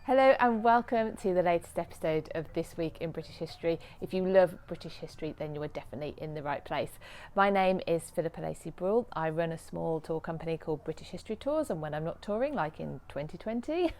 Hello and welcome to the latest episode of This Week in British History. If you love British history, then you are definitely in the right place. My name is Philippa Lacey Brewell. I run a small tour company called British History Tours, and when I'm not touring, like in 2020,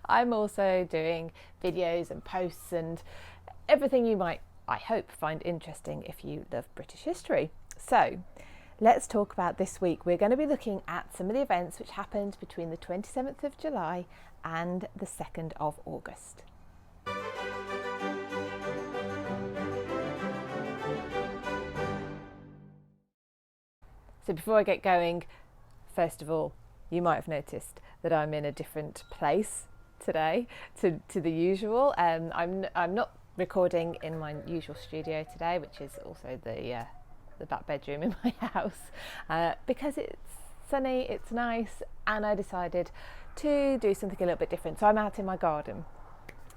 I'm also doing videos and posts and everything you might, I hope, find interesting if you love British history. So let's talk about this week. We're going to be looking at some of the events which happened between the 27th of July and the 2nd of August. So before I get going, first of all, you might have noticed that I'm in a different place today to the usual. I'm not recording in my usual studio today, which is also the back bedroom in my house, because it's sunny, it's nice, and I decided to do something a little bit different. So I'm out in my garden.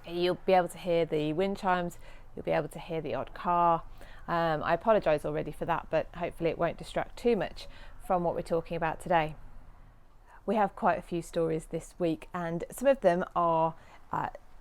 You'll be able to hear the wind chimes, you'll be able to hear the odd car. I apologise already for that, but hopefully it won't distract too much from what we're talking about today. We have quite a few stories this week, and some of them are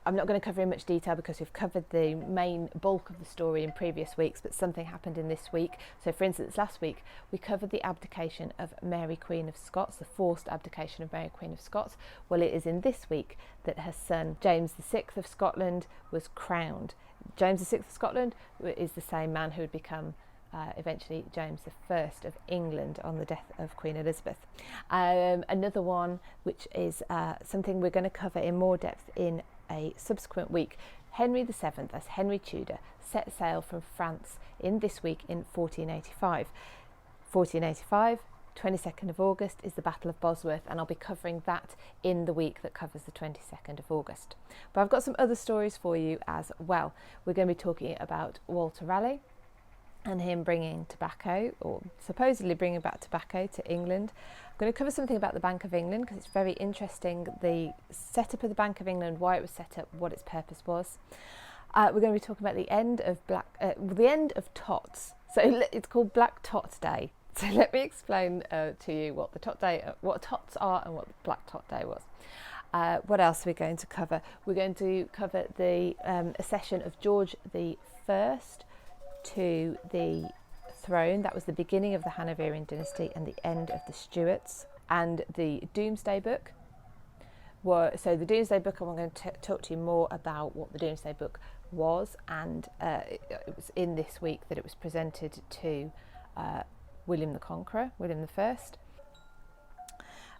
I'm not going to cover in much detail because we've covered the main bulk of the story in previous weeks, but something happened in this week. So for instance, last week we covered the abdication of Mary Queen of Scots, the forced abdication of Mary Queen of Scots. Well, it is in this week that her son James VI of Scotland was crowned. James VI of Scotland is the same man who would become eventually James I of England on the death of Queen Elizabeth. Another one, which is something we're going to cover in more depth in a subsequent week. Henry VII, as Henry Tudor, set sail from France in this week in 1485. 1485, 22nd of August is the Battle of Bosworth, and I'll be covering that in the week that covers the 22nd of August. But I've got some other stories for you as well. We're going to be talking about Walter Raleigh and him bringing tobacco, or supposedly bringing back tobacco, to England. I'm going to cover something about the Bank of England because it's very interesting, the setup of the Bank of England, why it was set up, what its purpose was. We're going to be talking about the end of Tots. So it's called Black Tot Day. So let me explain to you what what Tots are and what Black Tot Day was. What else are we going to cover? We're going to cover the accession of George the First to the throne. That was the beginning of the Hanoverian dynasty and the end of the Stuarts. And the Domesday book. So the Domesday book, I'm going to talk to you more about what the Domesday book was, and it was in this week that it was presented to William the Conqueror, William I.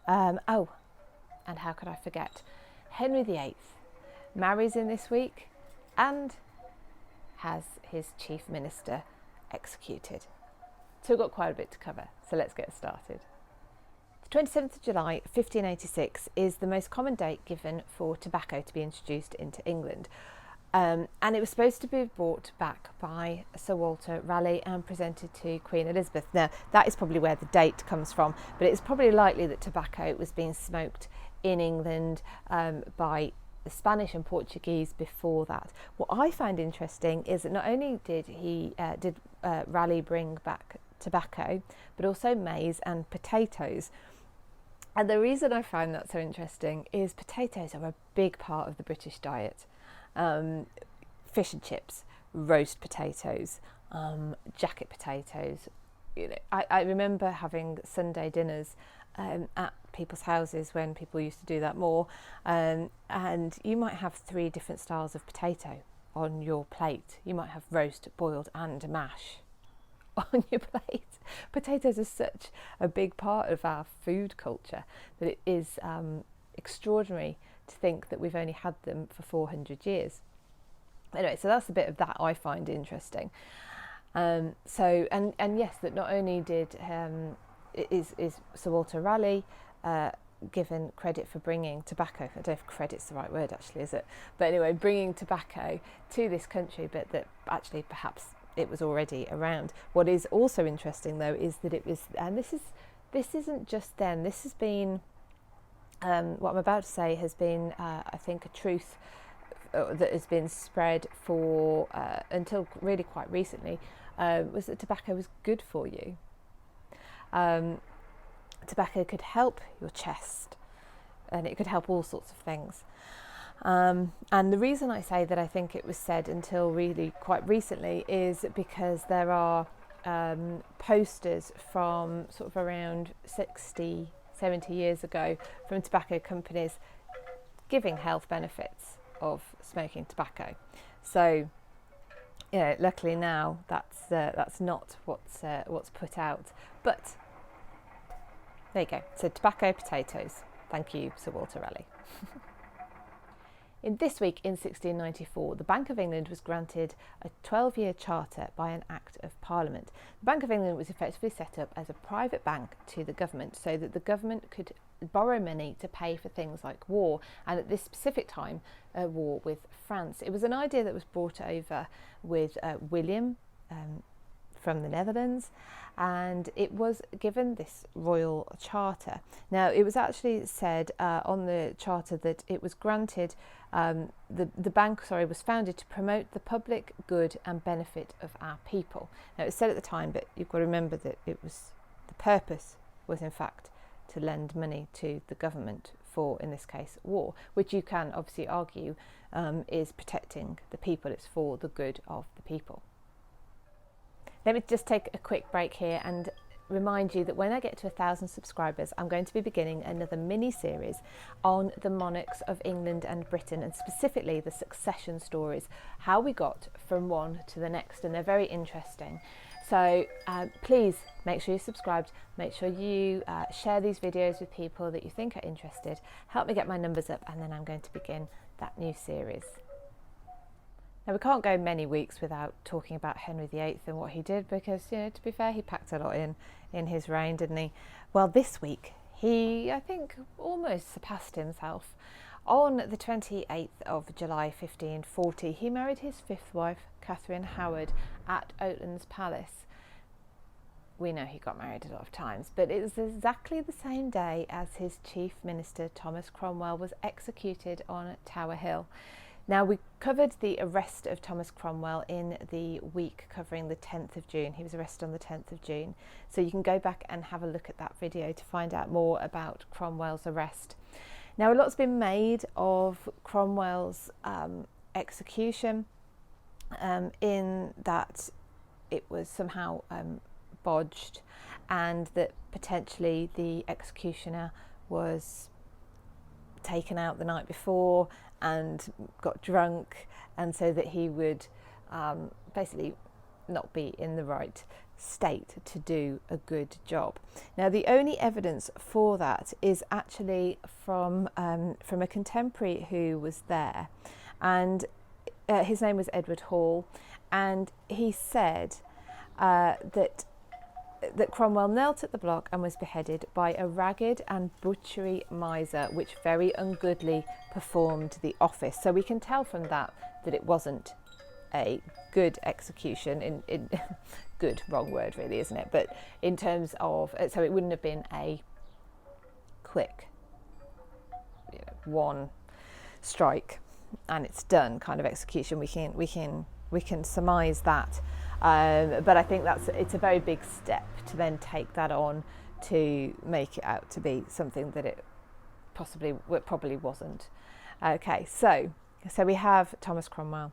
And how could I forget? Henry VIII marries in this week and has his chief minister executed. So we've got quite a bit to cover, so let's get started. The 27th of July 1586 is the most common date given for tobacco to be introduced into England, and it was supposed to be brought back by Sir Walter Raleigh and presented to Queen Elizabeth. Now that is probably where the date comes from, but it's probably likely that tobacco was being smoked in England by the Spanish and Portuguese before that. What I find interesting is that not only did Raleigh bring back tobacco, but also maize and potatoes. And the reason I find that so interesting is potatoes are a big part of the British diet. Fish and chips, roast potatoes, jacket potatoes. You know, I remember having Sunday dinners at people's houses when people used to do that more, and you might have 3 different styles of potato on your plate. You might have roast, boiled and mash on your plate. Potatoes are such a big part of our food culture that it is extraordinary to think that we've only had them for 400 years. Anyway, so that's a bit of that I find interesting. And yes, that not only did is Sir Walter Raleigh given credit for bringing tobacco. I don't know if credit's the right word actually, is it? But anyway, bringing tobacco to this country, but that actually perhaps it was already around. What is also interesting though is that it was, and this isn't just then, this has been, what I'm about to say has been, I think, a truth that has been spread for until really quite recently, was that tobacco was good for you. Tobacco could help your chest, and it could help all sorts of things. And the reason I say that I think it was said until really quite recently is because there are posters from sort of around 60, 70 years ago from tobacco companies giving health benefits of smoking tobacco. So, you know, luckily now that's not what's put out. But there you go. So tobacco, potatoes. Thank you, Sir Walter Raleigh. In this week in 1694, the Bank of England was granted a 12-year charter by an Act of Parliament. The Bank of England was effectively set up as a private bank to the government so that the government could borrow money to pay for things like war, and at this specific time, a war with France. It was an idea that was brought over with William from the Netherlands, and it was given this royal charter. Now, it was actually said on the charter that it was granted, the bank was founded to promote the public good and benefit of our people. Now, it was said at the time, but you've got to remember that the purpose was in fact to lend money to the government for, in this case, war, which you can obviously argue is protecting the people. It's for the good of the people. Let me just take a quick break here and remind you that when I get to 1,000 subscribers, I'm going to be beginning another mini-series on the monarchs of England and Britain, and specifically the succession stories, how we got from one to the next, and they're very interesting. So please make sure you're subscribed, make sure you share these videos with people that you think are interested, help me get my numbers up, and then I'm going to begin that new series. Now, we can't go many weeks without talking about Henry VIII and what he did, because, you know, to be fair, he packed a lot in his reign, didn't he? Well, this week, he, I think, almost surpassed himself. On the 28th of July 1540, he married his fifth wife, Catherine Howard, at Oatlands Palace. We know he got married a lot of times, but it was exactly the same day as his chief minister, Thomas Cromwell, was executed on Tower Hill. Now, we covered the arrest of Thomas Cromwell in the week covering the 10th of June. He was arrested on the 10th of June. So you can go back and have a look at that video to find out more about Cromwell's arrest. Now, a lot's been made of Cromwell's execution in that it was somehow bodged, and that potentially the executioner was taken out the night before and got drunk, and so that he would basically not be in the right state to do a good job. Now, the only evidence for that is actually from a contemporary who was there, and his name was Edward Hall, and he said that Cromwell knelt at the block and was beheaded by a ragged and butchery miser, which very ungoodly performed the office. So we can tell from that it wasn't a good execution, in good, wrong word really, isn't it? But in terms of, so it wouldn't have been a quick, one strike and it's done kind of execution. We can surmise that. But I think it's a very big step to then take that on to make it out to be something that it probably wasn't. Okay, so we have Thomas Cromwell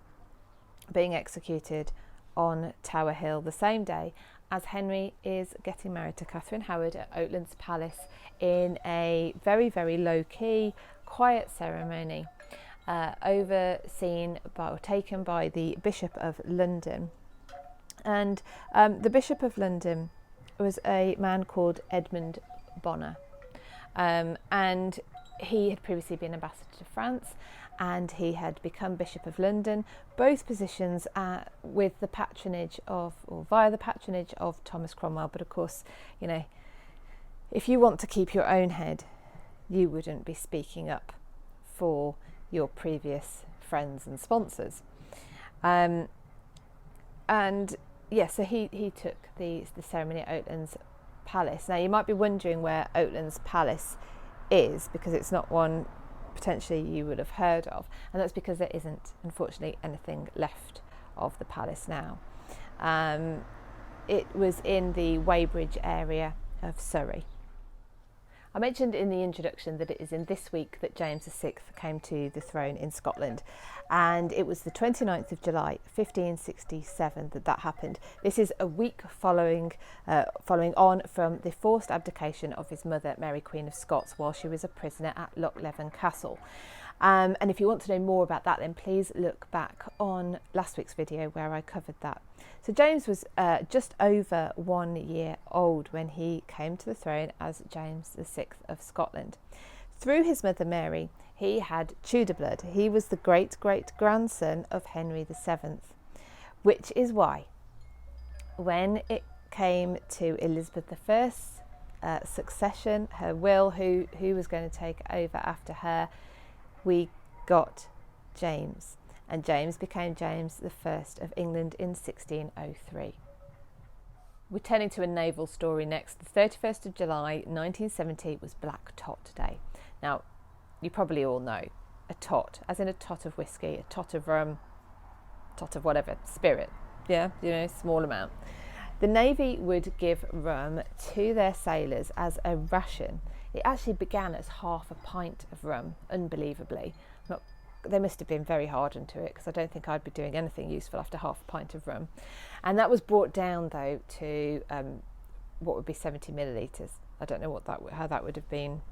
being executed on Tower Hill the same day as Henry is getting married to Catherine Howard at Oatlands Palace in a very, very low-key, quiet ceremony, taken by the Bishop of London. And the Bishop of London was a man called Edmund Bonner, and he had previously been ambassador to France, and he had become Bishop of London, both positions with the patronage of, or via the patronage of, Thomas Cromwell. But of course, if you want to keep your own head, you wouldn't be speaking up for your previous friends and sponsors. So he took the ceremony at Oatlands Palace. Now, you might be wondering where Oatlands Palace is, because it's not one potentially you would have heard of, and that's because there isn't, unfortunately, anything left of the palace now. It was in the Weybridge area of Surrey. I mentioned in the introduction that it is in this week that James VI came to the throne in Scotland, and it was the 29th of July 1567 that happened. This is a week following on from the forced abdication of his mother Mary Queen of Scots while she was a prisoner at Lochleven Castle. And if you want to know more about that, then please look back on last week's video where I covered that. So James was just over 1 year old when he came to the throne as James VI of Scotland. Through his mother Mary, he had Tudor blood. He was the great-great-grandson of Henry VII, which is why when it came to Elizabeth I's succession, her will, who was going to take over after her, we got James, and James became James I of England in 1603. We're turning to a naval story next. The 31st of July 1970 was Black Tot Day. Now, you probably all know a tot, as in a tot of whiskey, a tot of rum, tot of whatever, spirit, yeah, small amount. The Navy would give rum to their sailors as a ration. It actually began as half a pint of rum, unbelievably. They must have been very hardened to it, because I don't think I'd be doing anything useful after half a pint of rum. And that was brought down, though, to what would be 70 millilitres. I don't know how that would have been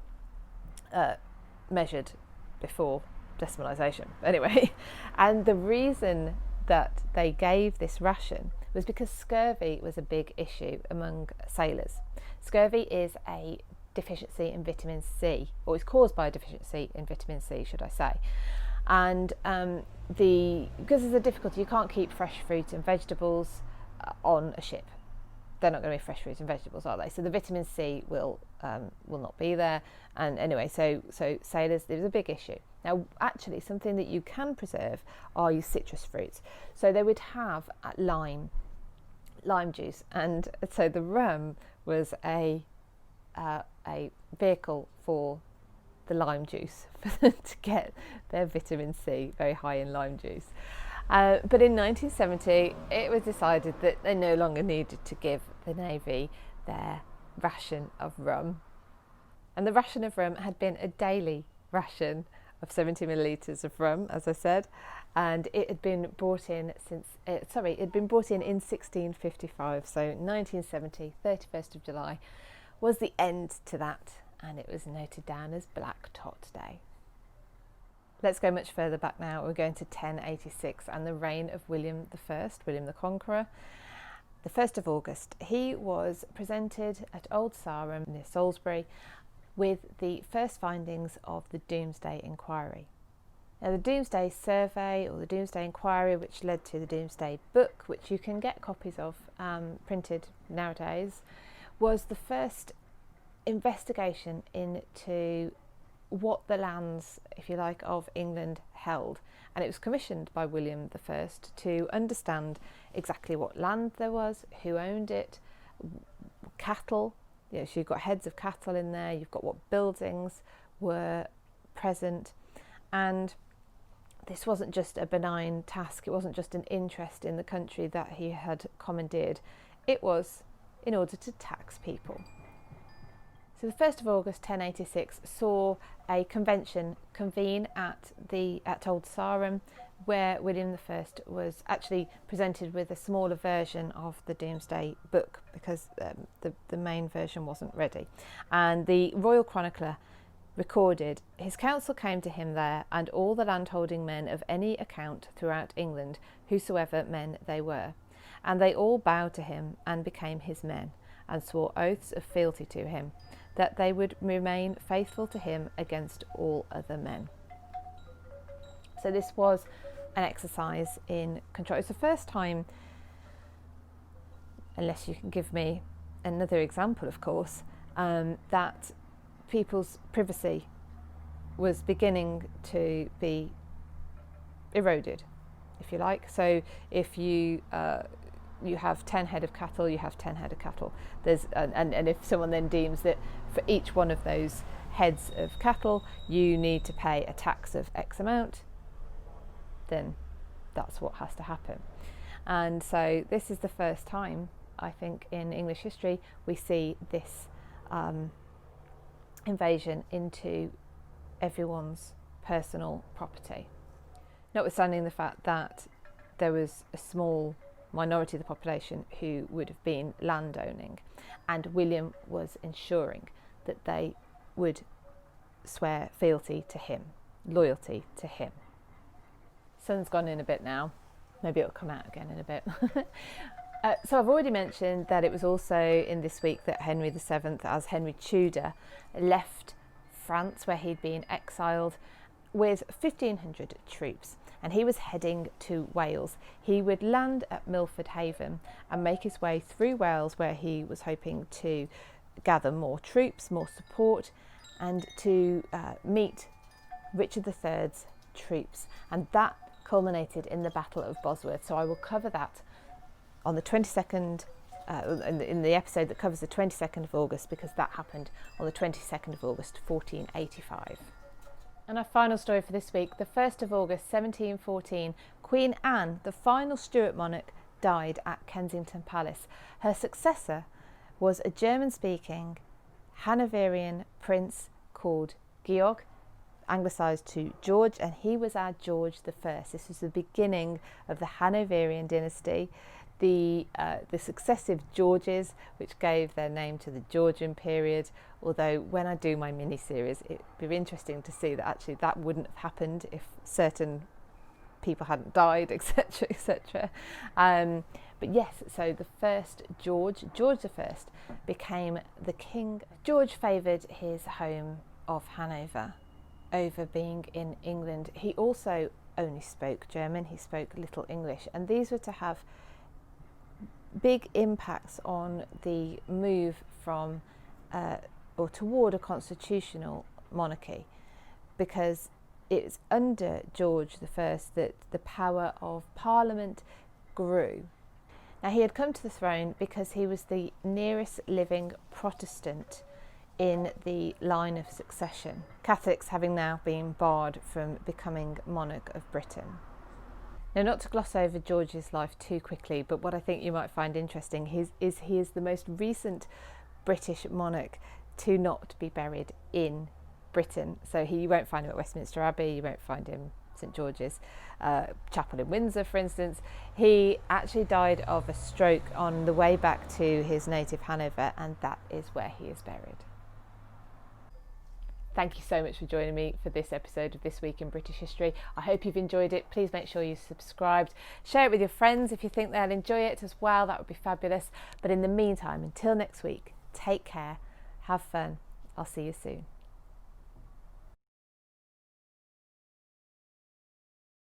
measured before decimalisation. Anyway, and the reason that they gave this ration was because scurvy was a big issue among sailors. Scurvy is a deficiency in vitamin C, or is caused by a deficiency in vitamin C, should I say. And because there's a difficulty, you can't keep fresh fruit and vegetables on a ship. They're not going to be fresh fruit and vegetables, are they? So the vitamin C will not be there. And anyway, so sailors, it was a big issue. Now, actually, something that you can preserve are your citrus fruits. So they would have lime juice, and so the rum was a vehicle for the lime juice for them to get their vitamin C very high in lime juice. But in 1970, it was decided that they no longer needed to give the Navy their ration of rum. And the ration of rum had been a daily ration of 70 millilitres of rum, as I said, and it had been brought in in 1655. So 1970, 31st of July, was the end to that, and it was noted down as Black Tot Day. Let's go much further back now. We're going to 1086 and the reign of William I, William the Conqueror. The 1st of August, he was presented at Old Sarum near Salisbury with the first findings of the Domesday Inquiry. Now, the Domesday Survey, or the Domesday Inquiry, which led to the Domesday Book, which you can get copies of printed nowadays, was the first investigation into what the lands, if you like, of England held. And it was commissioned by William I to understand exactly what land there was, who owned it, cattle. So you've got heads of cattle in there, you've got what buildings were present. And this wasn't just a benign task, it wasn't just an interest in the country that he had commandeered, it was in order to tax people. So the 1st of August 1086 saw a convention convene at Old Sarum, where William I was actually presented with a smaller version of the Domesday Book, because the main version wasn't ready. And the Royal Chronicler recorded, his council came to him there, and all the landholding men of any account throughout England, whosoever men they were. And they all bowed to him and became his men, and swore oaths of fealty to him, that they would remain faithful to him against all other men. So this was an exercise in control. It's the first time, unless you can give me another example, of course, that people's privacy was beginning to be eroded, if you like. So if you have 10 head of cattle, you have 10 head of cattle. And if someone then deems that for each one of those heads of cattle you need to pay a tax of X amount, then that's what has to happen. And so this is the first time, I think, in English history we see this invasion into everyone's personal property. Notwithstanding the fact that there was a small minority of the population who would have been landowning, and William was ensuring that they would swear fealty to him, loyalty to him. Sun's gone in a bit now, maybe it'll come out again in a bit. So I've already mentioned that it was also in this week that Henry VII, as Henry Tudor, left France where he'd been exiled with 1,500 troops, and he was heading to Wales. He would land at Milford Haven and make his way through Wales, where he was hoping to gather more troops, more support, and to meet Richard III's troops. And that culminated in the Battle of Bosworth. So I will cover that on the 22nd, in the episode that covers the 22nd of August, because that happened on the 22nd of August, 1485. And our final story for this week, the 1st of August 1714, Queen Anne, the final Stuart monarch, died at Kensington Palace. Her successor was a German-speaking Hanoverian prince called Georg, anglicised to George, and he was our George I. This was the beginning of the Hanoverian dynasty. The successive Georges, which gave their name to the Georgian period, although when I do my mini-series it'd be interesting to see that actually that wouldn't have happened if certain people hadn't died, etc, etc. But yes, so the first George I, became the king. George favoured his home of Hanover over being in England. He also only spoke German, he spoke little English, and these were to have big impacts on the move from or toward a constitutional monarchy, because it's under George I that the power of Parliament grew. Now, he had come to the throne because he was the nearest living Protestant in the line of succession, Catholics having now been barred from becoming monarch of Britain. Now, not to gloss over George's life too quickly, but what I think you might find interesting is he is the most recent British monarch to not be buried in Britain. So you won't find him at Westminster Abbey, you won't find him St George's Chapel in Windsor, for instance. He actually died of a stroke on the way back to his native Hanover, and that is where he is buried. Thank you so much for joining me for this episode of This Week in British History. I hope you've enjoyed it. Please make sure you're subscribed. Share it with your friends if you think they'll enjoy it as well. That would be fabulous. But in the meantime, until next week, take care, have fun. I'll see you soon.